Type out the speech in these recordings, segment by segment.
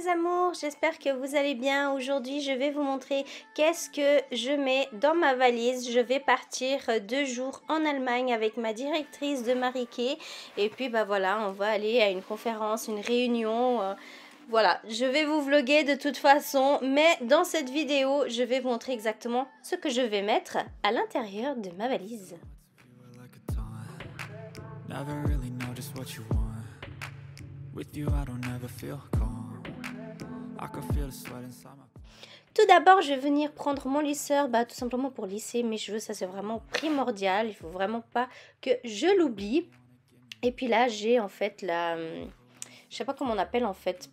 mes amours, j'espère que vous allez bien. Aujourd'hui, je vais vous montrer qu'est-ce que je mets dans ma valise. Je vais partir 2 jours en Allemagne avec ma directrice de Mariquet. Et puis, bah voilà, on va aller à une conférence, une réunion. Voilà, je vais vous vlogger de toute façon. Mais dans cette vidéo, je vais vous montrer exactement ce que je vais mettre à l'intérieur de ma valise. Tout d'abord, je vais venir prendre mon lisseur, tout simplement pour lisser mes cheveux. Ça, c'est vraiment primordial. Il faut vraiment pas que je l'oublie. Et puis là, j'ai en fait la... je sais pas comment on appelle en fait,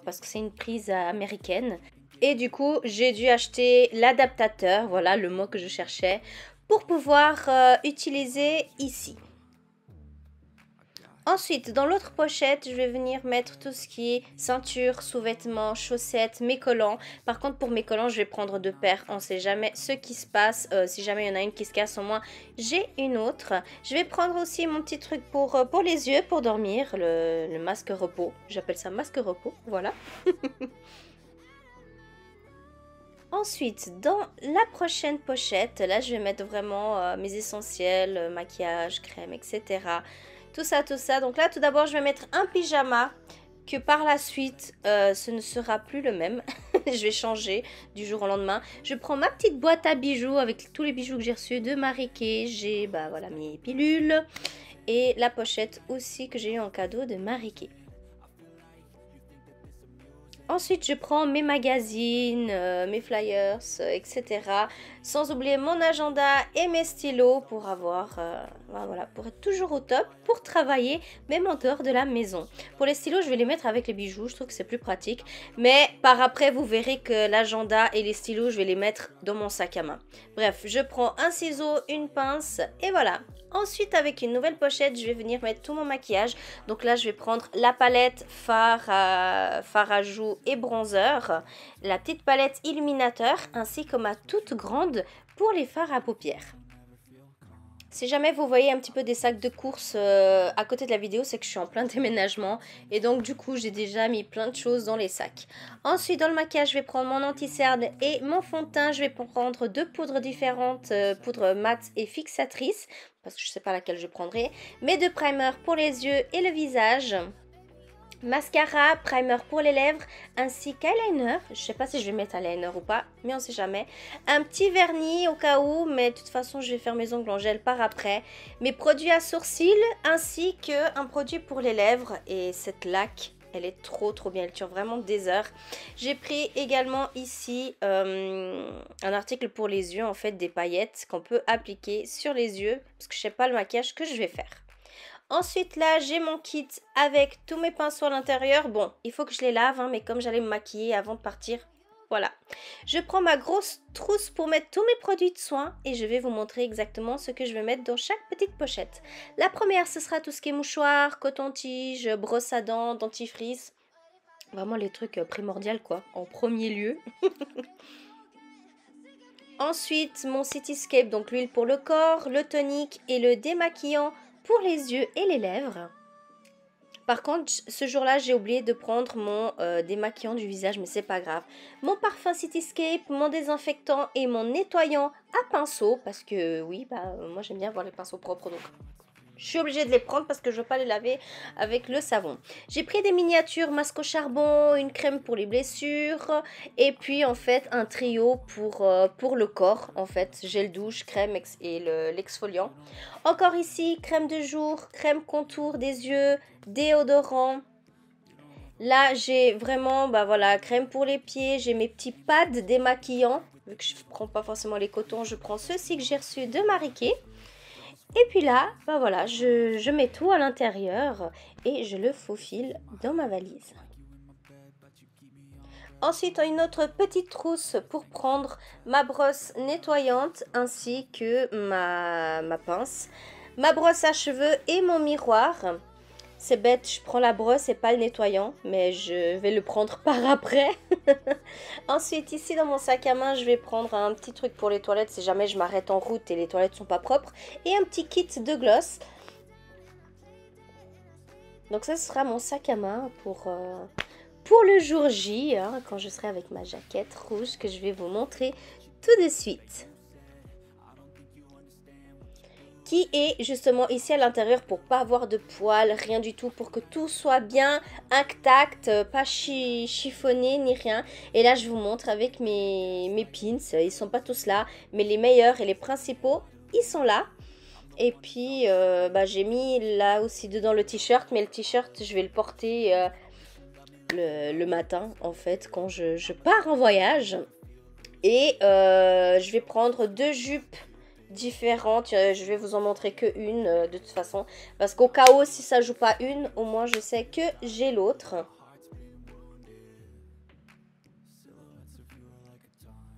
parce que c'est une prise américaine. Et du coup, j'ai dû acheter l'adaptateur, voilà le mot que je cherchais, pour pouvoir utiliser ici. Ensuite, dans l'autre pochette, je vais venir mettre tout ce qui est ceinture, sous-vêtements, chaussettes, mes collants. Par contre, pour mes collants, je vais prendre 2 paires. On ne sait jamais ce qui se passe. Si jamais il y en a une qui se casse, au moins, j'ai une autre. Je vais prendre aussi mon petit truc pour les yeux, pour dormir, le masque repos. J'appelle ça masque repos, voilà. Ensuite, dans la prochaine pochette, là, je vais mettre vraiment mes essentiels, maquillage, crème, etc. Tout ça. Donc là, tout d'abord, je vais mettre un pyjama que par la suite, ce ne sera plus le même. Je vais changer du jour au lendemain. Je prends ma petite boîte à bijoux avec tous les bijoux que j'ai reçus de Mariquet. J'ai voilà, mes pilules et la pochette aussi que j'ai eu en cadeau de Mariquet. Ensuite, je prends mes magazines, mes flyers, etc. Sans oublier mon agenda et mes stylos pour avoir, voilà, pour être toujours au top, pour travailler, même en dehors de la maison. Pour les stylos, je vais les mettre avec les bijoux, je trouve que c'est plus pratique. Mais par après, vous verrez que l'agenda et les stylos, je vais les mettre dans mon sac à main. Bref, je prends un ciseau, une pince et voilà. Ensuite, avec une nouvelle pochette, je vais venir mettre tout mon maquillage. Donc là, je vais prendre la palette fard à joues et bronzer, la petite palette illuminateur, ainsi que ma toute grande pour les fards à paupières. Si jamais vous voyez un petit peu des sacs de course à côté de la vidéo, c'est que je suis en plein déménagement. Et donc du coup, j'ai déjà mis plein de choses dans les sacs. Ensuite, dans le maquillage, je vais prendre mon anti-cerne et mon fond de teint. Je vais prendre 2 poudres différentes, poudre mat et fixatrice, parce que je ne sais pas laquelle je prendrai. Mes 2 primers pour les yeux et le visage. Mascara, primer pour les lèvres, ainsi qu'eyeliner. Je sais pas si je vais mettre eyeliner ou pas, mais on sait jamais. Un petit vernis au cas où, mais de toute façon, je vais faire mes ongles en gel par après. Mes produits à sourcils, ainsi qu'un produit pour les lèvres. Et cette laque, elle est trop bien, elle tire vraiment des heures. J'ai pris également ici un article pour les yeux, en fait, des paillettes qu'on peut appliquer sur les yeux, parce que je sais pas le maquillage que je vais faire. Ensuite, là, j'ai mon kit avec tous mes pinceaux à l'intérieur. Bon, il faut que je les lave, hein, mais comme j'allais me maquiller avant de partir, voilà. Je prends ma grosse trousse pour mettre tous mes produits de soins et je vais vous montrer exactement ce que je vais mettre dans chaque petite pochette. La première, ce sera tout ce qui est mouchoir, coton-tige, brosse à dents, dentifrice. Vraiment les trucs primordiaux, quoi, en premier lieu. Ensuite, mon Cityscape, donc l'huile pour le corps, le tonique et le démaquillant pour les yeux et les lèvres. Par contre, ce jour-là, j'ai oublié de prendre mon démaquillant du visage, mais c'est pas grave. Mon parfum Cityscape, mon désinfectant et mon nettoyant à pinceau, parce que oui, moi j'aime bien avoir les pinceaux propres, donc je suis obligée de les prendre parce que je ne veux pas les laver avec le savon. J'ai pris des miniatures masque au charbon, une crème pour les blessures et puis en fait un trio pour le corps, en fait, gel douche, crème et l'exfoliant. Encore ici, crème de jour, crème contour des yeux, déodorant. Là, j'ai vraiment, voilà, crème pour les pieds, j'ai mes petits pads démaquillants. Vu que je ne prends pas forcément les cotons, je prends ceux-ci que j'ai reçus de Mariquet. Et puis là, voilà, je mets tout à l'intérieur et je le faufile dans ma valise. Ensuite, une autre petite trousse pour prendre ma brosse nettoyante ainsi que ma pince, ma brosse à cheveux et mon miroir. C'est bête, je prends la brosse et pas le nettoyant, mais je vais le prendre par après. Ensuite, ici dans mon sac à main, je vais prendre un petit truc pour les toilettes si jamais je m'arrête en route et les toilettes sont pas propres. Et un petit kit de gloss. Donc ça, ce sera mon sac à main pour le jour J, hein, quand je serai avec ma jaquette rouge que je vais vous montrer tout de suite. Qui est justement ici à l'intérieur pour pas avoir de poils, rien du tout, pour que tout soit bien intact, pas chiffonné ni rien. Et là je vous montre avec mes pins, ils sont pas tous là, mais les meilleurs et les principaux, ils sont là. Et puis j'ai mis là aussi dedans le t-shirt, mais le t-shirt je vais le porter le matin en fait quand je pars en voyage. Et je vais prendre 2 jupes différentes. Je vais vous en montrer que une de toute façon. Parce qu'au cas où, si ça joue pas une, au moins je sais que j'ai l'autre.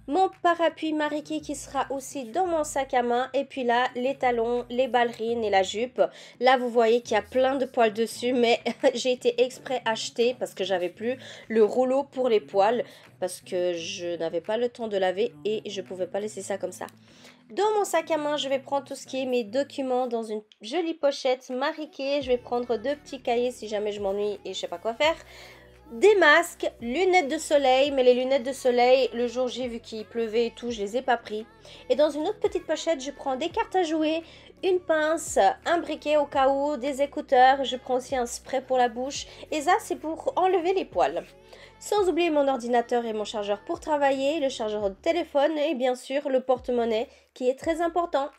Mon parapluie Mariki qui sera aussi dans mon sac à main. Et puis là, les talons, les ballerines et la jupe. Là, vous voyez qu'il y a plein de poils dessus. Mais j'ai été exprès acheter parce que j'avais plus le rouleau pour les poils. Parce que je n'avais pas le temps de laver et je pouvais pas laisser ça comme ça. Dans mon sac à main, je vais prendre tout ce qui est mes documents dans une jolie pochette mariquée. Je vais prendre 2 petits cahiers si jamais je m'ennuie et je sais pas quoi faire. Des masques, lunettes de soleil, mais les lunettes de soleil, le jour J, vu qu'il pleuvait et tout, je les ai pas pris. Et dans une autre petite pochette, je prends des cartes à jouer, une pince, un briquet au cas où, des écouteurs, je prends aussi un spray pour la bouche. Et ça, c'est pour enlever les poils. Sans oublier mon ordinateur et mon chargeur pour travailler, le chargeur de téléphone et bien sûr le porte-monnaie qui est très important.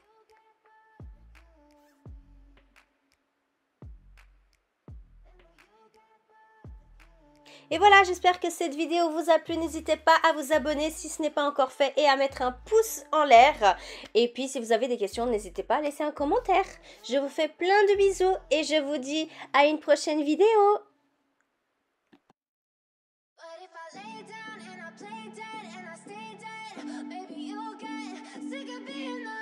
Et voilà, j'espère que cette vidéo vous a plu. N'hésitez pas à vous abonner si ce n'est pas encore fait et à mettre un pouce en l'air. Et puis si vous avez des questions, n'hésitez pas à laisser un commentaire. Je vous fais plein de bisous et je vous dis à une prochaine vidéo. Baby, you'll get sick of being the